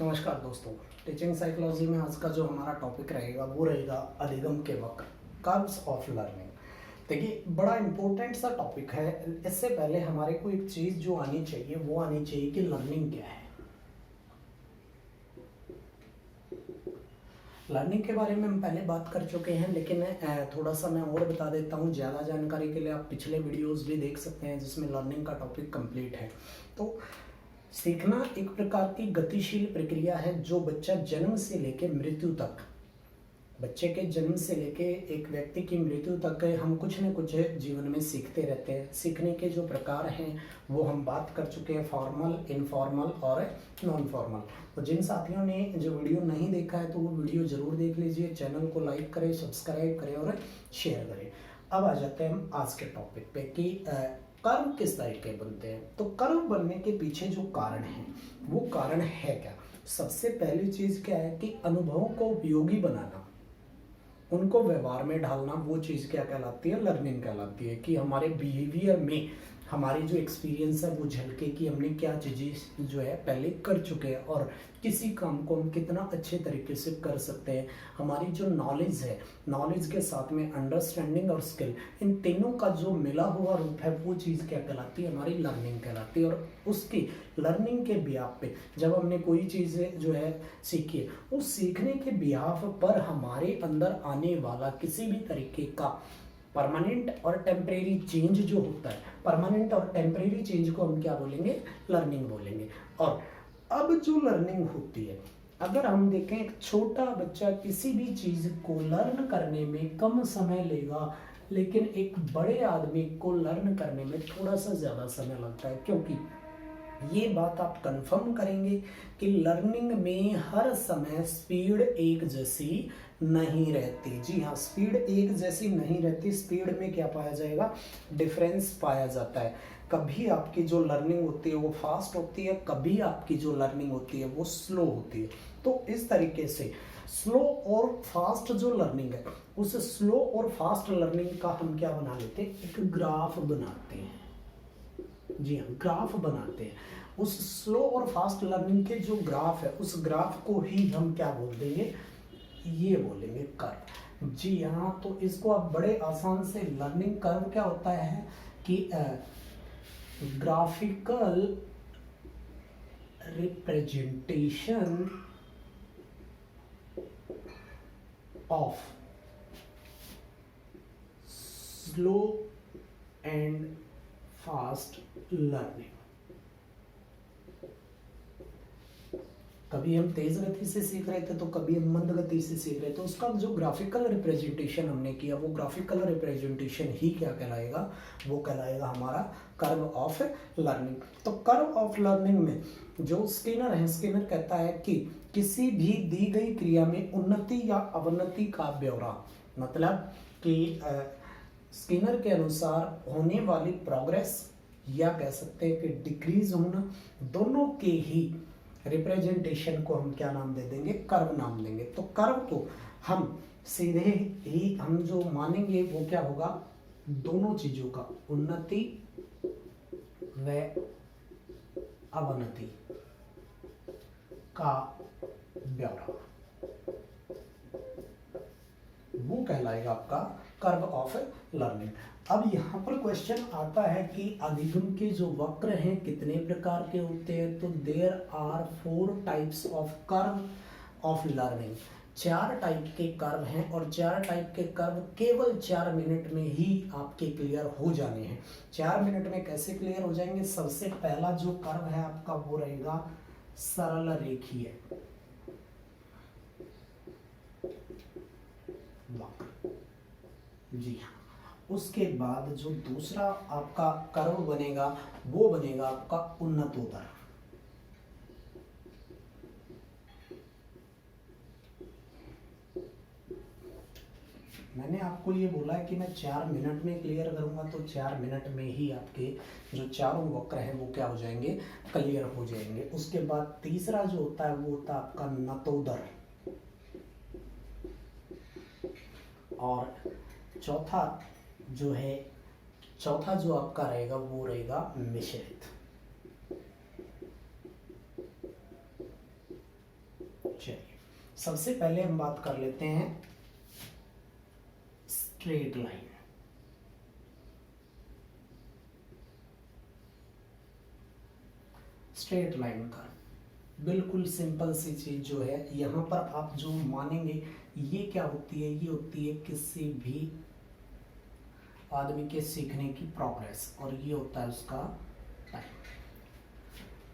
नमस्कार दोस्तों। Teaching psychology में आज का जो हमारा टॉपिक रहेगा वो रहेगा अधिगम के वक्र, कर्व्स ऑफ लर्निंग। देखिए, बड़ा इंपॉर्टेंट सा टॉपिक है। इससे पहले हमारे को एक चीज़ जो आनी चाहिए वो आनी चाहिए कि लर्निंग क्या है। लर्निंग के बारे में हम पहले बात कर चुके हैं, लेकिन थोड़ा सा मैं और बता देता हूँ। ज़्यादा जानकारी के लिए आप पिछले वीडियोस भी देख सकते हैं जिसमें लर्निंग का टॉपिक कंप्लीट है। तो सीखना एक प्रकार की गतिशील प्रक्रिया है जो बच्चा जन्म से लेकर मृत्यु तक, बच्चे के जन्म से लेके एक व्यक्ति की मृत्यु तक हम कुछ न कुछ जीवन में सीखते रहते हैं। सीखने के जो प्रकार हैं वो हम बात कर चुके हैं, फॉर्मल, इनफॉर्मल और नॉन फॉर्मल। तो जिन साथियों ने जो वीडियो नहीं देखा है तो वो वीडियो ज़रूर देख लीजिए। चैनल को लाइक करें, सब्सक्राइब करें और शेयर करें। अब आ जाते हैं हम आज के टॉपिक पे कि कर्व किस तरीके बनते हैं। तो कर्व बनने के पीछे जो कारण है वो कारण है क्या। सबसे पहली चीज़ क्या है कि अनुभवों को उपयोगी बनाना, उनको व्यवहार में ढालना, वो चीज़ क्या कहलाती है, लर्निंग कहलाती है। कि हमारे बिहेवियर में हमारी जो एक्सपीरियंस है वो झलके कि हमने क्या चीज़ें जो है पहले कर चुके हैं और किसी काम को हम कितना अच्छे तरीके से कर सकते हैं। हमारी जो नॉलेज है, नॉलेज के साथ में अंडरस्टैंडिंग और स्किल, इन तीनों का जो मिला हुआ रूप है वो चीज़ क्या कहलाती है, हमारी लर्निंग कहलाती है। और उसकी लर्निंग के बिहाफ पे जब हमने कोई चीज़ जो है सीखी है, उस सीखने के बिहाफ पर हमारे अंदर आने वाला किसी भी तरीके का परमानेंट और टेम्परेरी चेंज जो होता है, परमानेंट और टेम्परेरी चेंज को हम क्या बोलेंगे, लर्निंग बोलेंगे। और अब जो लर्निंग होती है, अगर हम देखें एक छोटा बच्चा किसी भी चीज़ को लर्न करने में कम समय लेगा, लेकिन एक बड़े आदमी को लर्न करने में थोड़ा सा ज़्यादा समय लगता है। क्योंकि ये बात आप कंफर्म करेंगे कि लर्निंग में हर समय स्पीड एक जैसी नहीं रहती। जी हाँ, स्पीड एक जैसी नहीं रहती। स्पीड में क्या पाया जाएगा, डिफरेंस पाया जाता है। कभी आपकी जो लर्निंग होती है वो फास्ट होती है, कभी आपकी जो लर्निंग होती है वो स्लो होती है। तो इस तरीके से स्लो और फास्ट जो लर्निंग है, उस स्लो और फास्ट लर्निंग का हम क्या बना लेते हैं, एक ग्राफ बनाते हैं। जी हाँ, ग्राफ बनाते हैं। उस स्लो और फास्ट लर्निंग के जो ग्राफ है, उस ग्राफ को ही हम क्या बोल देंगे, ये बोलेंगे कर्व। जी हाँ, तो इसको आप बड़े आसान से, लर्निंग कर्व क्या होता है कि graphical representation of slow and fast learning. कभी हम तेज गति से सीख रहे थे तो कभी हम मंद गति से सीख रहे थे। तो उसका जो ग्राफिकल रिप्रेजेंटेशन हमने किया, वो ग्राफिकल रिप्रेजेंटेशन ही क्या कहलाएगा, वो कहलाएगा हमारा कर्व ऑफ लर्निंग। तो कर्व ऑफ लर्निंग में जो स्किनर है, स्किनर कहता है कि किसी भी दी गई क्रिया में उन्नति या अवनति का ब्यौरा, मतलब कि स्किनर के अनुसार होने वाली प्रोग्रेस या कह सकते हैं कि डिक्रीज होना, दोनों के ही रिप्रेजेंटेशन को हम क्या नाम दे देंगे, कर्व नाम देंगे। तो कर्व को हम सीधे ही हम जो मानेंगे वो क्या होगा, दोनों चीजों का, उन्नति व अवनति का ब्यौरा, वो कहलाएगा आपका कर्व ऑफ लर्निंग। अब यहाँ पर क्वेश्चन आता है कि अधिगम के जो वक्र हैं कितने प्रकार के होते हैं। तो there are 4 types of curve of learning. 4 type के कर्व हैं और 4 टाइप के कर्व केवल 4 मिनट में ही आपके क्लियर हो जाने हैं। 4 मिनट में कैसे क्लियर हो जाएंगे। सबसे पहला जो कर्व है आपका वो रहेगा सरल रेखीय वक्र। जी हाँ, उसके बाद जो दूसरा आपका कर्व बनेगा वो बनेगा आपका उन्नतोत्तर। मैंने आपको ये बोला है कि मैं 4 मिनट में क्लियर करूंगा, तो 4 मिनट में ही आपके जो चारों वक्र हैं वो क्या हो जाएंगे, क्लियर हो जाएंगे। उसके बाद तीसरा जो होता है वो होता है आपका नतोदर, और चौथा जो आपका रहेगा वो रहेगा मिश्रित। चलिए सबसे पहले हम बात कर लेते हैं स्ट्रेट लाइन। स्ट्रेट लाइन का बिल्कुल सिंपल सी चीज जो है, यहाँ पर आप जो मानेंगे ये क्या होती है, ये होती है किसी भी आदमी के सीखने की प्रोग्रेस, और ये होता है उसका टाइम।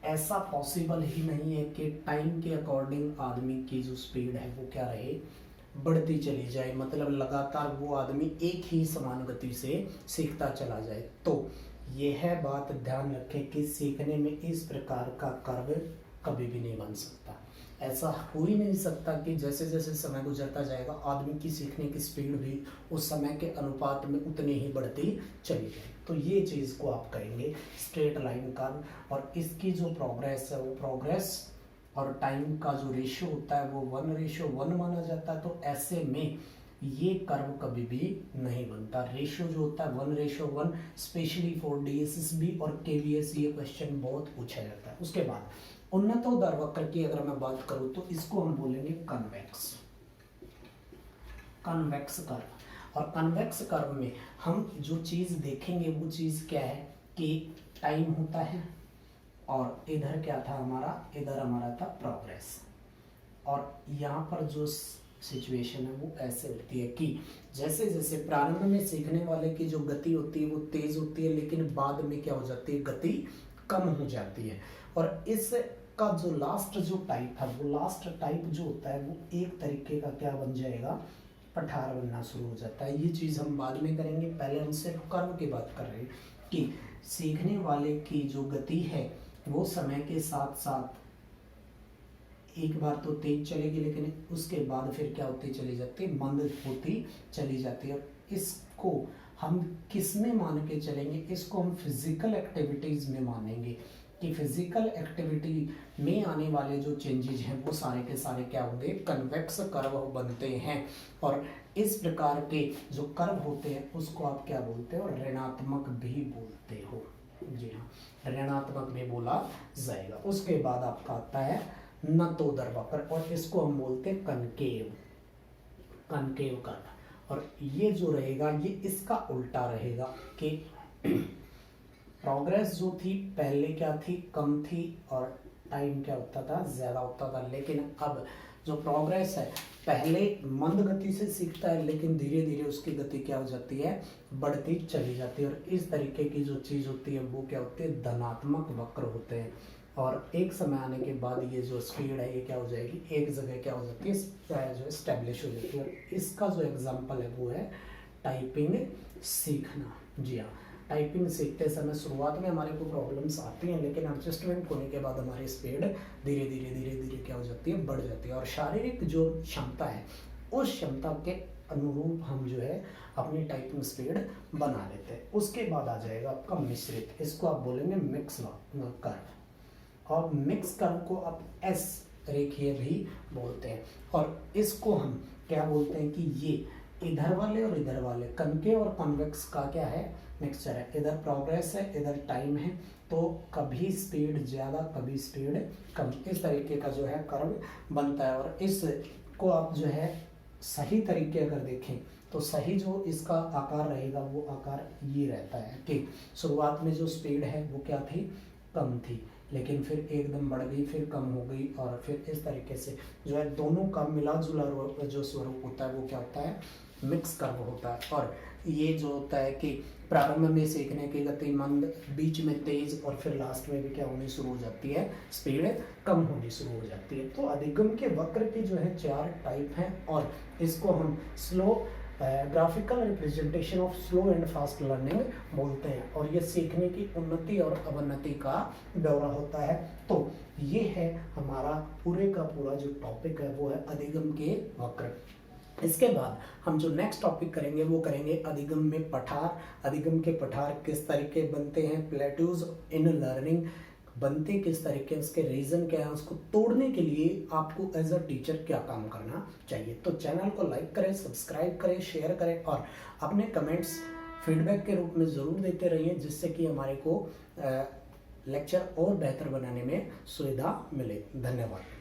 ऐसा पॉसिबल ही नहीं है कि टाइम के अकॉर्डिंग आदमी की जो स्पीड है वो क्या रहे, बढ़ती चली जाए, मतलब लगातार वो आदमी एक ही समान गति से सीखता चला जाए। तो यह बात ध्यान रखें कि सीखने में इस प्रकार का कर्व कभी भी नहीं बन सकता। ऐसा हो ही नहीं सकता कि जैसे जैसे समय गुजरता जाएगा आदमी की सीखने की स्पीड भी उस समय के अनुपात में उतनी ही बढ़ती चली जाए। तो ये चीज़ को आप कहेंगे स्ट्रेट लाइन कर्व, और इसकी जो प्रोग्रेस है वो प्रोग्रेस और टाइम का जो रेशियो होता है वो 1:1 माना जाता है। तो ऐसे में ये कर्व कभी भी नहीं बनता। रेशियो जो होता है 1:1, स्पेशली फॉर DSSB और KVS ये क्वेश्चन बहुत पूछा जाता है। उसके बाद उन्नतोदर वक्र की अगर मैं बात करूं तो इसको हम बोलेंगे कन्वेक्स कर्व। और कन्वेक्स कर्व में हम जो चीज़ देखेंगे वो चीज़ क्या है कि टाइम होता है, और इधर क्या था हमारा, इधर हमारा था प्रोग्रेस, और यहाँ पर जो सिचुएशन है वो ऐसे होती है कि जैसे जैसे प्रारंभ में सीखने वाले की जो गति होती है वो तेज होती है, लेकिन बाद में क्या हो जाती है, गति कम हो जाती है। और इसका जो लास्ट जो टाइप है, वो लास्ट टाइप जो होता है वो एक तरीके का क्या बन जाएगा, पठार बनना शुरू हो जाता है। ये चीज़ हम बाद में करेंगे, पहले हम सिर्फ कर्व की बात कर रहे हैं कि सीखने वाले की जो गति है वो समय के साथ साथ एक बार तो तेज चलेगी, लेकिन उसके बाद फिर क्या होती चली जाती है, मंद होती चली जाती है। और इसको हम किस में मान के चलेंगे, इसको हम फिजिकल एक्टिविटीज में मानेंगे कि फिजिकल एक्टिविटी में आने वाले जो चेंजेस हैं वो सारे के सारे क्या होंगे, कन्वेक्स कर्व बनते हैं। और इस प्रकार के जो कर्व होते हैं उसको आप क्या बोलते हो, ऋणात्मक भी बोलते हो। जी हाँ, ऋणात्मक भी बोला जाएगा। उसके बाद आपका आता है नतोदर वक्र, और इसको हम बोलते हैं कनकेव कर्व। और ये जो रहेगा ये इसका उल्टा रहेगा कि प्रोग्रेस जो थी पहले क्या थी, कम थी, और टाइम क्या होता था, ज़्यादा होता था। लेकिन अब जो प्रोग्रेस है पहले मंद गति से सीखता है, लेकिन धीरे धीरे उसकी गति क्या हो जाती है, बढ़ती चली जाती है। और इस तरीके की जो चीज़ होती है वो क्या होती है, धनात्मक वक्र होते हैं। और एक समय आने के बाद ये जो स्पीड है ये क्या हो जाएगी, एक जगह क्या हो जाती है, जो एस्टेब्लिश हो जाती है। और इसका जो एग्जाम्पल है वो है टाइपिंग सीखना। जी हाँ, टाइपिंग सीखते समय शुरुआत में हमारे को प्रॉब्लम्स आती हैं, लेकिन एडजस्टमेंट होने के बाद हमारी स्पीड धीरे धीरे क्या हो जाती है, बढ़ जाती है। और शारीरिक जो क्षमता है उस क्षमता के अनुरूप हम जो है अपनी टाइपिंग स्पीड बना लेते हैं। उसके बाद आ जाएगा आपका मिश्रित, इसको आप बोलेंगे मिक्स कर्व, और मिक्स कर्व को आप एस रेखीय भी बोलते हैं। और इसको हम क्या बोलते हैं कि ये इधर वाले और इधर वाले कनकेव और कॉन्वेक्स का क्या है, मिक्सचर है। इधर प्रोग्रेस है, इधर टाइम है, तो कभी स्पीड ज़्यादा कभी स्पीड कम, इस तरीके का जो है कर्व बनता है। और इसको आप जो है सही तरीके अगर देखें तो सही जो इसका आकार रहेगा वो आकार ये रहता है कि शुरुआत में जो स्पीड है वो क्या थी, कम थी, लेकिन फिर एकदम बढ़ गई, फिर कम हो गई, और फिर इस तरीके से जो है दोनों का मिला जुला जो स्वरूप होता है वो क्या होता है, मिक्स कर्व होता है। और ये जो होता है कि प्रारंभ में सीखने की गति मंद, बीच में तेज, और फिर लास्ट में भी क्या होनी शुरू हो जाती है, स्पीड कम होनी शुरू हो जाती है। तो अधिगम के वक्र की जो है 4 टाइप हैं, और इसको हम slow graphical representation of slow and fast learning बोलते हैं। और ये सीखने की उन्नति और अवनति का ब्यौरा होता है। तो ये है हमारा पूरे का पूरा जो टॉपिक है वो है अधिगम के वक्र। इसके बाद हम जो नेक्स्ट टॉपिक करेंगे वो करेंगे अधिगम में पठार। अधिगम के पठार किस तरीके बनते हैं, प्लेट्यूज इन लर्निंग बनते किस तरीके, उसके रीज़न क्या है, उसको तोड़ने के लिए आपको एज अ टीचर क्या काम करना चाहिए। तो चैनल को लाइक करें, सब्सक्राइब करें, शेयर करें, और अपने कमेंट्स फीडबैक के रूप में ज़रूर देते रहिए, जिससे कि हमारे को लेक्चर और बेहतर बनाने में सुविधा मिले। धन्यवाद।